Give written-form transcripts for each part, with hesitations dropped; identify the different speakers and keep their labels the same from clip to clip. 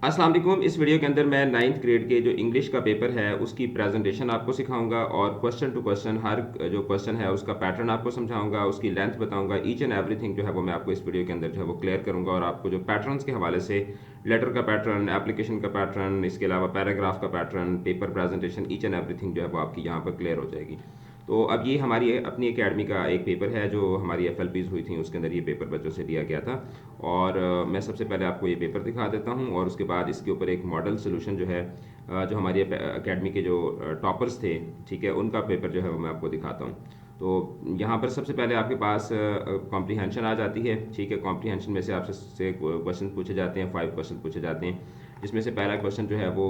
Speaker 1: अस्सलाम वालेकुम। इस वीडियो के अंदर मैं 9th ग्रेड के जो इंग्लिश का पेपर है उसकी प्रेजेंटेशन आपको सिखाऊंगा और क्वेश्चन टू क्वेश्चन हर जो क्वेश्चन है उसका पैटर्न आपको समझाऊंगा, उसकी लेंथ बताऊंगा, ईच एंड एवरीथिंग जो है वो मैं आपको इस वीडियो के अंदर जो है वो क्लियर करूंगा और आपको जो पैटर्न्स के हवाले से लेटर का पैटर्न, एप्लीकेशन का पैटर्न, इसके अलावा पैराग्राफ का pattern, paper presentation, each and everything जो है वो आपकी यहाँ पर क्लियर हो जाएगी। तो अब ये हमारी अपनी एकेडमी का एक पेपर है जो हमारी एफएलपीज़ हुई थी, उसके अंदर ये पेपर बच्चों से दिया गया था। और मैं सबसे पहले आपको ये पेपर दिखा देता हूँ और उसके बाद इसके ऊपर एक मॉडल सोल्यूशन जो है जो हमारी एकेडमी के जो टॉपर्स थे, ठीक है, उनका पेपर जो है वो मैं आपको दिखाता हूँ। तो यहाँ पर सबसे पहले आपके पास कॉम्प्रीहेंशन आ जाती है, ठीक है। कॉम्प्रीहेंशन में से आपसे क्वेश्चन पूछे जाते हैं, 5 क्वेश्चन पूछे जाते हैं, जिसमें से पहला क्वेश्चन जो है वो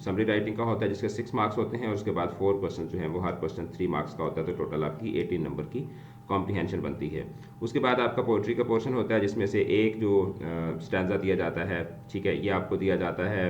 Speaker 1: समरी राइटिंग का होता है जिसके 6 मार्क्स होते हैं और उसके बाद 4 क्वेश्चन जो हैं वो हर क्वेश्चन 3 मार्क्स का होता है, तो टोटल आपकी 18 नंबर की कॉम्प्रीहेंशन बनती है। उसके बाद आपका पोइट्री का पोर्शन होता है जिसमें से एक जो स्टैंजा दिया जाता है, ठीक है, ये आपको दिया जाता है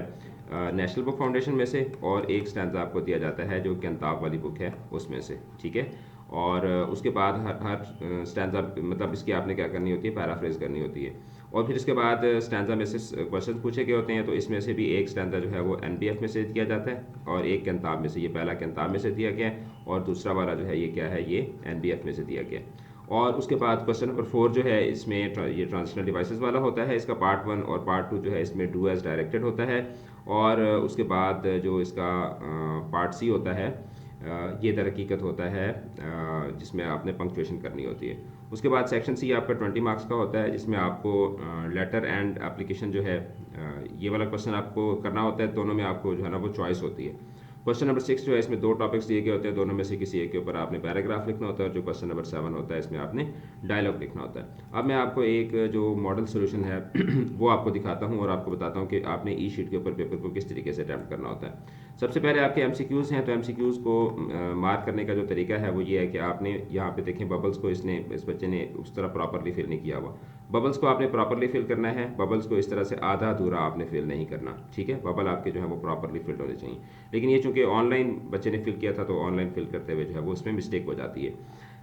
Speaker 1: नेशनल बुक फाउंडेशन में से, और एक स्टैंजा आपको दिया जाता है जो किताब वाली बुक है उसमें से, ठीक है। और उसके बाद हर हर स्टैंजा मतलब इसकी आपने क्या करनी होती है, पैराफ्रेज करनी होती है। और फिर इसके बाद स्टैंजा में से क्वेश्चन पूछे गए होते हैं, तो इसमें से भी एक स्टैंजा जो है वो एनबीएफ में से दिया जाता है और एक किताब में से, ये पहला किताब में से दिया गया है और दूसरा वाला जो है ये क्या है, ये एनबीएफ में से दिया गया है। और उसके बाद क्वेश्चन नंबर 4 जो है इसमें ये ट्रांजिशनल डिवाइसेस वाला होता है, इसका पार्ट 1 और पार्ट 2 जो है इसमें डू एज डायरेक्टेड होता है। और उसके बाद जो इसका पार्ट सी होता है ये दर हकीकत होता है जिसमें आपने पंक्चुएशन करनी होती है। उसके बाद सेक्शन सी आपका 20 मार्क्स का होता है जिसमें आपको लेटर एंड एप्लीकेशन जो है ये वाला क्वेश्चन आपको करना होता है, दोनों में आपको जो है ना वो चॉइस होती है। क्वेश्चन नंबर 6 जो है इसमें 2 टॉपिक्स दिए गए होते हैं, दोनों में से किसी एक के ऊपर आपने पैराग्राफ लिखना होता है, और जो क्वेश्चन नंबर 7 होता है इसमें आपने डायलॉग लिखना होता है। अब मैं आपको एक जो मॉडल सोल्यूशन है वो आपको दिखाता हूँ और आपको बताता हूँ कि आपने ई शीट के ऊपर पेपर को किस तरीके से अटैम्प्ट करना होता है। सबसे पहले आपके एमसीक्यूज़ हैं, तो एमसीक्यूज़ को मार्क करने का जो तरीका है वो ये है कि आपने यहाँ पे देखें बबल्स को इस बच्चे ने उस तरह प्रॉपरली फिल नहीं किया हुआ। बबल्स को आपने प्रॉपरली फिल करना है, बबल्स को इस तरह से आधा अधूरा आपने फिल नहीं करना, ठीक है। बबल आपके जो है वो प्रॉपरली फिल होने चाहिए, लेकिन ये चूंकि ऑनलाइन बच्चे ने फिल किया था तो ऑनलाइन फिल करते हुए जो है वो उसमें मिस्टेक हो जाती है।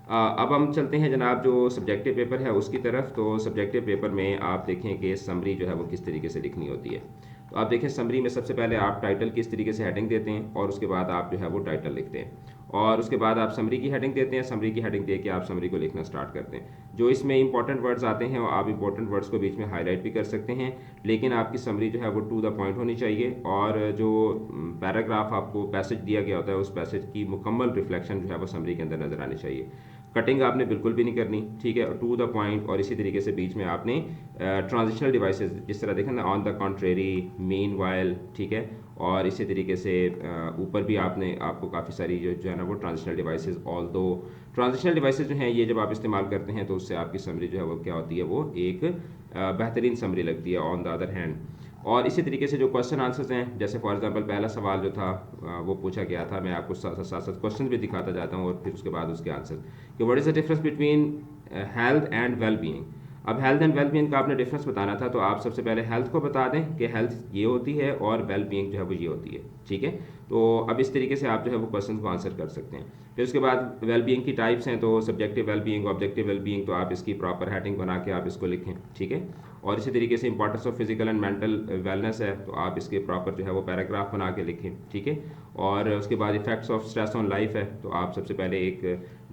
Speaker 1: अब हम चलते हैं जनाब जो सब्जेक्टिव पेपर है उसकी तरफ। तो सब्जेक्टिव पेपर में आप देखें कि समरी जो है वो किस तरीके से लिखनी होती है। तो आप देखें समरी में सबसे पहले आप टाइटल किस तरीके से हेडिंग देते हैं और उसके बाद आप जो है वो टाइटल लिखते हैं और उसके बाद आप समरी की हेडिंग देते हैं, समरी की हेडिंग दे के आप समरी को लिखना स्टार्ट करते हैं। जो इसमें इंपॉर्टेंट वर्ड्स आते हैं और आप इंपॉर्टेंट वर्ड्स को बीच में हाईलाइट भी कर सकते हैं, लेकिन आपकी समरी जो है वो टू द पॉइंट होनी चाहिए और जो पैराग्राफ आपको पैसेज दिया गया होता है उस पैसेज की मुकम्मल रिफ्लेक्शन जो है वो समरी के अंदर नजर आनी चाहिए। कटिंग आपने बिल्कुल भी नहीं करनी, ठीक है, टू द पॉइंट। और इसी तरीके से बीच में आपने ट्रांजिशनल डिवाइसेस जिस तरह देखें ना, on the contrary, mean while, ठीक है, और इसी तरीके से ऊपर भी आपको काफ़ी सारी जो है ना वो ट्रांजिशनल डिवाइसेस, ऑल दो ट्रांजिशनल डिवाइसेस जो हैं ये जब आप इस्तेमाल करते हैं तो उससे आपकी समरी जो है वो क्या होती है, वो एक बेहतरीन समरी लगती है ऑन द अदर हैंड। और इसी तरीके से जो क्वेश्चन आंसर्स हैं, जैसे फॉर एग्जांपल पहला सवाल जो था वो पूछा गया था, मैं आपको साथ साथ क्वेश्चन भी दिखाता जाता हूँ और फिर उसके बाद उसके आंसर कि what is the difference between health and well being. अब हेल्थ एंड वेल बीइंग का आपने डिफरेंस बताना था, तो आप सबसे पहले हेल्थ को बता दें कि हेल्थ ये होती है और वेल बीइंग जो है वो ये होती है, ठीक है। तो अब इस तरीके से आप जो है वो क्वेश्चन को आंसर कर सकते हैं। फिर उसके बाद वेल बीइंग की टाइप्स हैं, तो subjective well being, objective well being, तो आप इसकी प्रॉपर हेडिंग बना के आप इसको लिखें, ठीक है। और इसी तरीके से importance of physical and mental wellness है, तो आप इसके प्रॉपर जो है वो पैराग्राफ बना के लिखें, ठीक है। और उसके बाद effects of stress on life है, तो आप सबसे पहले एक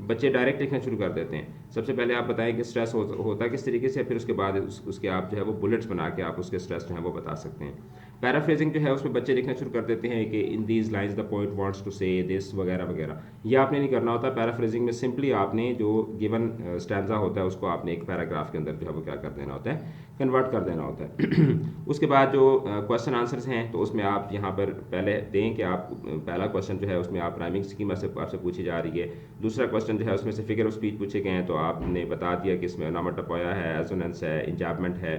Speaker 1: बच्चे डायरेक्ट लिखना शुरू कर देते हैं, सबसे पहले आप बताएं कि स्ट्रेस होता किस तरीके से, फिर उसके बाद उसके आप जो है वो बुलेट्स बना के आप उसके स्ट्रेस जो है वो बता सकते हैं। पैराफ्रेजिंग जो है उसमें बच्चे लिखना शुरू कर देते हैं कि in these lines the poet wants to say this वगैरह वगैरह, ये आपने नहीं करना होता। पैराफ्रेजिंग में सिंपली आपने जो गिवन स्टैंजा होता है उसको आपने एक पैराग्राफ के अंदर जो है वो क्या कर देना होता है, कन्वर्ट कर देना होता है। उसके बाद जो क्वेश्चन आंसर्स हैं, तो उसमें आप यहाँ पर पहले दें कि आप पहला क्वेश्चन जो है उसमें आप राइमिंग स्कीमा से आपसे पूछी जा रही है, दूसरा क्वेश्चन जो है उसमें से फिगर ऑफ स्पीच पूछे गए हैं, तो आपने बता दिया कि इसमें नामाटोपोया है, एसोनेंस है, इंजापमेंट है।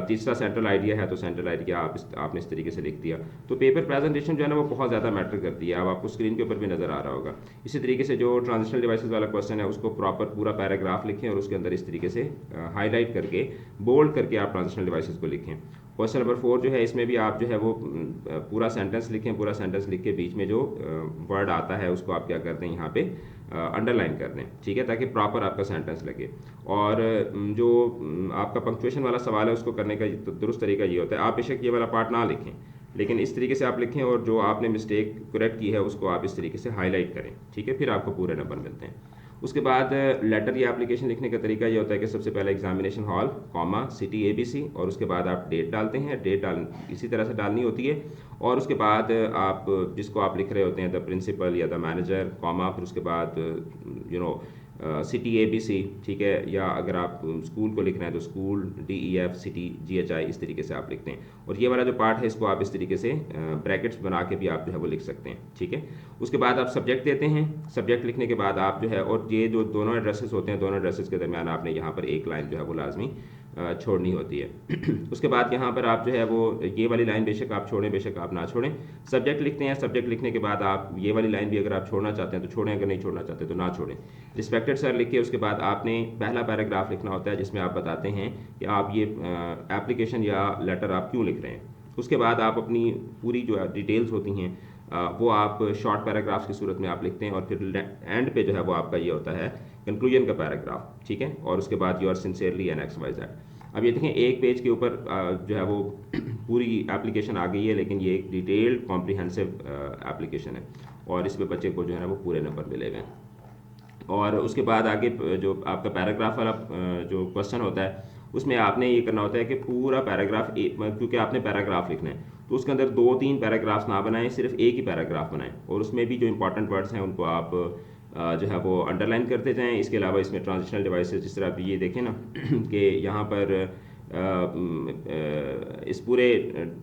Speaker 1: तीसरा सेंट्रल आइडिया है, तो सेंट्रल आइडिया आपने इस तरीके से लिख दिया। तो पेपर प्रेजेंटेशन जो है ना वो बहुत ज़्यादा मैटर करती है, अब आपको स्क्रीन के ऊपर भी नज़र आ रहा होगा। इसी तरीके से जो ट्रांजिशनल डिवाइसेस वाला क्वेश्चन है उसको प्रॉपर पूरा पैराग्राफ लिखें और उसके अंदर इस तरीके से हाईलाइट करके बोल्ड करके आप ट्रांजिशनल डिवाइसेस को लिखें। क्वेश्चन नंबर 4 जो है, इसमें भी आप जो है वो पूरा सेंटेंस लिखें। पूरा सेंटेंस लिख के बीच में जो वर्ड आता है उसको आप क्या करते हैं, यहाँ पे अंडरलाइन कर दें, ठीक है, ताकि प्रॉपर आपका सेंटेंस लगे। और जो आपका पंक्चुएशन वाला सवाल है उसको करने का दुरुस्त तरीका ये होता है, आप बेशक ये वाला पार्ट ना लिखें, लेकिन इस तरीके से आप लिखें और जो आपने मिस्टेक करेक्ट की है उसको आप इस तरीके से हाईलाइट करें, ठीक है, फिर आपको पूरे नंबर मिलते हैं। उसके बाद लेटर या एप्लीकेशन लिखने का तरीका ये होता है कि सबसे पहले examination hall, comma, city ABC, और उसके बाद आप डेट डालते हैं। डेट इसी तरह से डालनी होती है। और उसके बाद आप जिसको आप लिख रहे होते हैं, द प्रिंसिपल या द मैनेजर, कॉमा, फिर उसके बाद सिटी ABC, ठीक है, या अगर आप स्कूल को लिख रहे हैं तो स्कूल, DEF, सिटी, GHI, इस तरीके से आप लिखते हैं। और ये वाला जो पार्ट है इसको आप इस तरीके से ब्रैकेट्स बना के भी आप जो है वो लिख सकते हैं, ठीक है। उसके बाद आप सब्जेक्ट देते हैं। सब्जेक्ट लिखने के बाद आप जो है, और ये जो दोनों एड्रेसेस होते हैं, दोनों एड्रेसेस के दरमियान आपने यहाँ पर एक लाइन जो है वो लाजमी छोड़नी होती है। उसके बाद यहाँ पर आप जो है वो ये वाली लाइन बेशक आप छोड़ें, बेशक आप ना छोड़ें। सब्जेक्ट लिखते हैं। सब्जेक्ट लिखने के बाद आप ये वाली लाइन भी अगर आप छोड़ना चाहते हैं तो छोड़ें, अगर नहीं छोड़ना चाहते तो ना छोड़ें। रिस्पेक्टेड सर लिख के उसके बाद आपने पहला पैराग्राफ लिखना होता है जिसमें आप बताते हैं कि आप ये एप्लीकेशन या लेटर आप क्यों लिख रहे हैं। उसके बाद आप अपनी पूरी जो डिटेल्स होती हैं वो आप शॉर्ट पैराग्राफ्स की सूरत में आप लिखते हैं, और फिर एंड पे जो है वो आपका ये होता है कंक्लूजन का पैराग्राफ, ठीक है। और उसके बाद योर सिंसियरली एंड XYZ। अब ये देखें, एक पेज के ऊपर जो है वो पूरी एप्लीकेशन आ गई है, लेकिन ये एक डिटेल्ड कॉम्प्रिहेंसिव एप्लीकेशन है और इस पे बच्चे को जो है ना वो पूरे नंबर मिले हुए हैं। और उसके बाद आगे जो आपका पैराग्राफ वाला जो क्वेश्चन होता है उसमें आपने ये करना होता है कि पूरा पैराग्राफ, क्योंकि आपने पैराग्राफ लिखना है तो उसके अंदर 2-3 पैराग्राफ्स ना बनाएं, सिर्फ एक ही पैराग्राफ बनाएं, और उसमें भी जो इंपॉर्टेंट वर्ड्स हैं उनको आप जो है वो अंडरलाइन करते जाएं। इसके अलावा इसमें ट्रांजिशनल डिवाइसेस, जिस तरह आप ये देखें ना कि यहाँ पर इस पूरे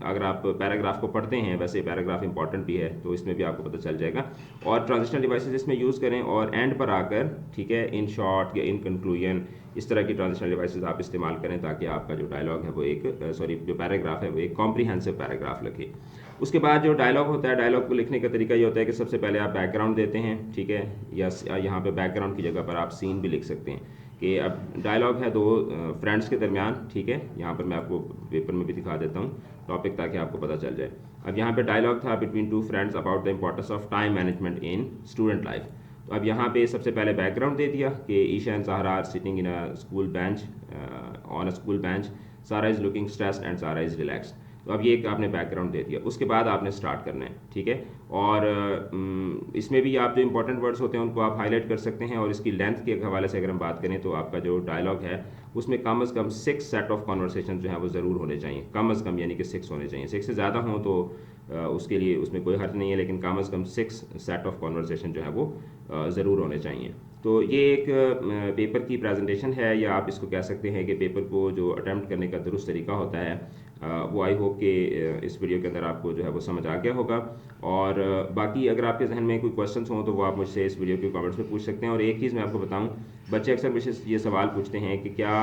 Speaker 1: अगर आप पैराग्राफ को पढ़ते हैं, वैसे पैराग्राफ इंपॉर्टेंट भी है तो इसमें भी आपको पता चल जाएगा। और ट्रांजिशनल डिवाइसेस इसमें यूज़ करें, और एंड पर आकर, ठीक है, इन शॉर्ट या इन कंक्लूजन, इस तरह की ट्रांजिशनल डिवाइसेस आप इस्तेमाल करें ताकि आपका जो डायलॉग है वो जो पैराग्राफ है वो एक कॉम्प्रिहेंसिव पैराग्राफ लगे। उसके बाद जो डायलॉग होता है, डायलॉग को लिखने का तरीका ये होता है कि सबसे पहले आप बैकग्राउंड देते हैं, ठीक है, या यहाँ पे बैकग्राउंड की जगह पर आप सीन भी लिख सकते हैं कि अब डायलॉग है 2 फ्रेंड्स के दरमियान, ठीक है। यहाँ पर मैं आपको पेपर में भी दिखा देता हूँ टॉपिक ताकि आपको पता चल जाए। अब यहाँ पे डायलॉग था between 2 friends about the importance of time management in student life. तो अब यहाँ पे सबसे पहले बैकग्राउंड दे दिया कि Isha and Sara are sitting in a school bench, on a school bench, Sara is looking stressed and Sara is relaxed. तो अब ये एक आपने बैकग्राउंड दे दिया। उसके बाद आपने स्टार्ट करना है, ठीक है। और इसमें भी आप जो इंपॉर्टेंट वर्ड्स होते हैं उनको आप हाईलाइट कर सकते हैं। और इसकी लेंथ के हवाले से अगर हम बात करें तो आपका जो डायलॉग है उसमें कम अज़ कम 6 सेट ऑफ कॉन्वर्सेशन जो है वो ज़रूर होने चाहिए, कम अज़ कम, यानी कि 6 होने चाहिए। 6 से ज़्यादा हों तो उसके लिए उसमें कोई हर्ज नहीं है, लेकिन कम अज़ कम 6 सेट ऑफ कॉन्वर्सेशन जो है वो ज़रूर होने चाहिए। तो ये एक पेपर की प्रेजेंटेशन है, या आप इसको कह सकते हैं कि पेपर को जो अटैम्प्ट करने का दुरुस्त तरीका होता है वो आई होप कि इस वीडियो के अंदर आपको जो है वो समझ आ गया होगा। और बाकी अगर आपके जहन में कोई क्वेश्चंस हों तो वो आप मुझसे इस वीडियो के कमेंट्स में पूछ सकते हैं। और एक चीज़ मैं आपको बताऊं, बच्चे अक्सर मुझसे ये सवाल पूछते हैं कि क्या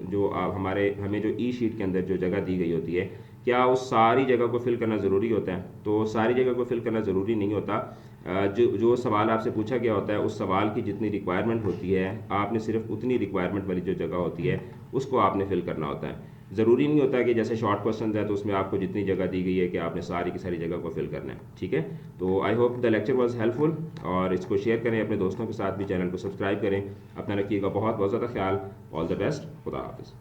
Speaker 1: जो हमें जो ई शीट के अंदर जो जगह दी गई होती है, क्या उस सारी जगह को फिल करना ज़रूरी होता है। तो सारी जगह को फिल करना ज़रूरी नहीं होता। जो सवाल आपसे पूछा गया होता है उस सवाल की जितनी रिक्वायरमेंट होती है, आपने सिर्फ उतनी रिक्वायरमेंट वाली जो जगह होती है उसको आपने फिल करना होता है। ज़रूरी नहीं होता कि जैसे शॉर्ट क्वेश्चन है तो उसमें आपको जितनी जगह दी गई है कि आपने सारी की सारी जगह को फिल करना है, ठीक है। तो I hope the lecture was helpful, और इसको शेयर करें अपने दोस्तों के साथ भी, चैनल को सब्सक्राइब करें। अपना रखिएगा बहुत बहुत ज़्यादा ख्याल। ऑल द बेस्ट, खुदा हाफिज़।